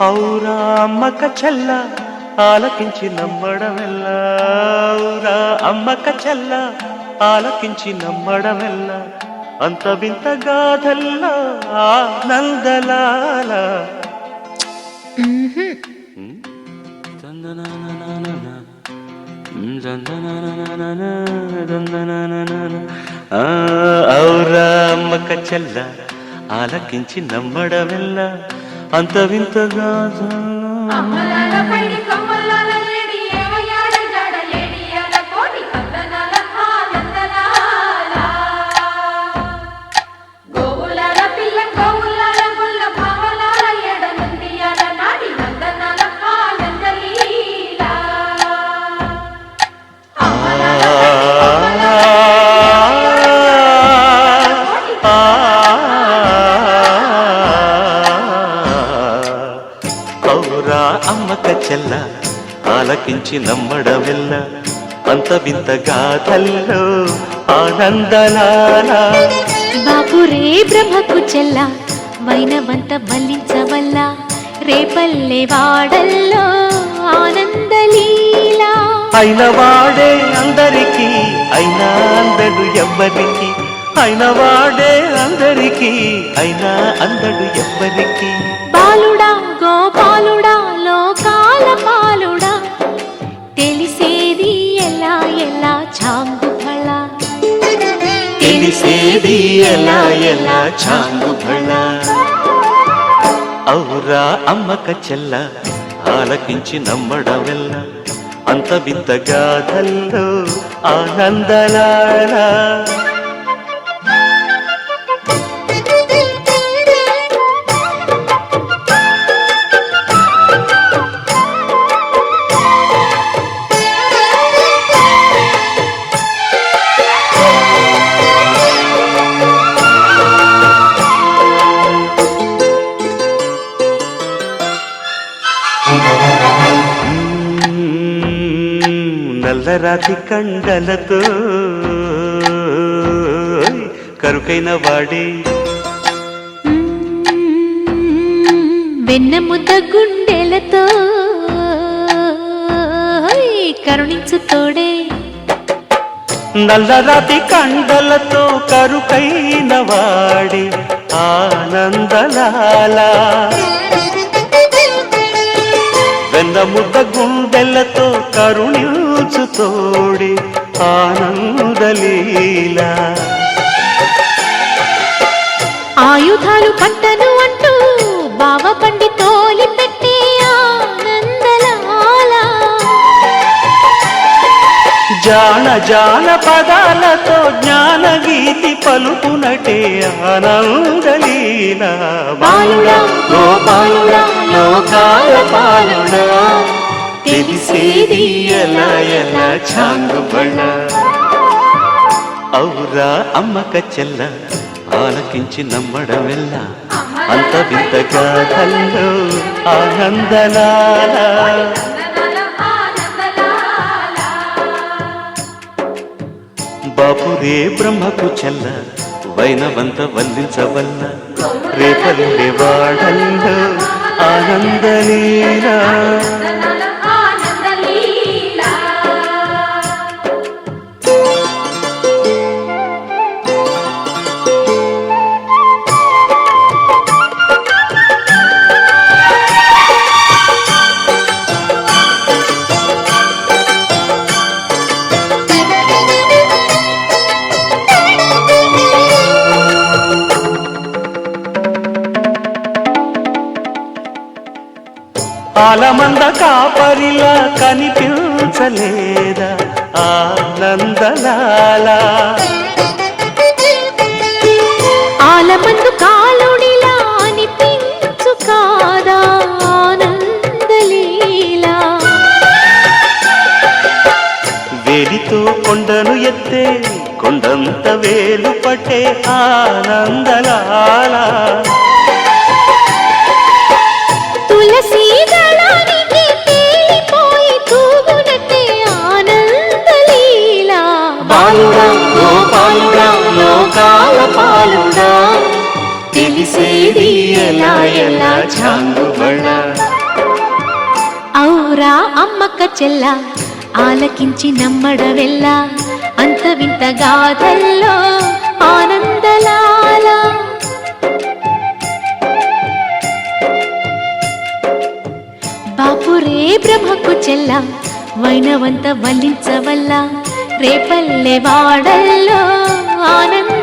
ఔరా అమ్మక చెల్ల ఆలకించి నమ్మడమెల్లా, ఔరా అమ్మక చెల్ల ఆలకించి నమ్మడమెల్లా, అంత వింత గాథల్లా ఆనందలాల. ఔరా అమ్మక చెల్ల ఆలకించి నమ్మడమెల్లా, అంత వింత గాథల్లా. ఔరా అమ్మక చెల్ల ఆలకించి నమ్మడమెల్ల, అంత వింత గాథల్లో ఆనందలాల. బాపురే బ్రహ్మకు చెల్ల వైనవంత వల్లించవల్ల, రేపల్లె వాడల్లో ఆనందలీలా. అయిన వాడే అందరికీ అయినా అందడు ఎవ్వరికి, అయిన వాడే అందరికీ అయినా అందడు ఎవ్వరికి. బాలుడా గోపాలుడా లోకాల పాలుడా, తెలిసేది ఎలా ఎలా చాంగుఫళ, తెలిసేది ఎలా ఎలా చాంగుఫళ. ఔరా అమ్మక చెల్ల ఆలకించి నమ్మడమెల్ల, అంత వింత గాథల్లో ఆనందలాల. నల్లరాతి కండలతో కరుకైన వాడే, వెన్నముద్ద గుండెలతో కరుణించు తోడే. నల్లరాతి కండలతో కరుకైన వాడే ఆనందలాల. వెన్నముద్ద గుండెలతో కరుణించు తోడే ఆనందలీలా. ఆయుధాలు పట్టను అంటూ బావ పండి తోలి పెట్టే ఆనందలాల. జాన జాన పదాలతో జ్ఞానగీతి పలుకునటే ఆనందలీలా. బాలుడా గోపాలుడా లోకాల పాలుడా, తెలిసేది ఎలా ఎలా చాంగుబళ. ఔరా అమ్మక చెల్ల ఆలకించి నమ్మడమెల్ల, అంత వింత గాథల్లో ఆనందలాల. బాపురే బ్రహ్మకు చెల్ల వైనవంత వల్లించవల్ల, రేపల్లె వాడల్లో ఆనందలీలా. ఆలమంద కాపరిలా కనిపించలేదా ఆనందలాల. ఆలమందు కాలుడిలా అనిపించు కాదా ఆనందలీలా. వేలితో కొండను ఎత్తే కొండంత వేలు పట్టే ఆనందలాల. తులసి దళానికి తేలిపోయి తూగునట్టే ఆనందలీలా. బాలుడా గోపాలుడా లోకాల పాలుడా, తెలిసేది ఎలా ఎలా చాంగుబళ. ఔరా అమ్మక్క చెల్ల ఆలకించి నమ్మడవెల్ల అంత వింత గాథల్లో ఆనందలాల బాపురే బ్రహ్మకు చెల్ల వైనవంత వల్లించవల్ల రేపల్లె వాడల్లో ఆనంద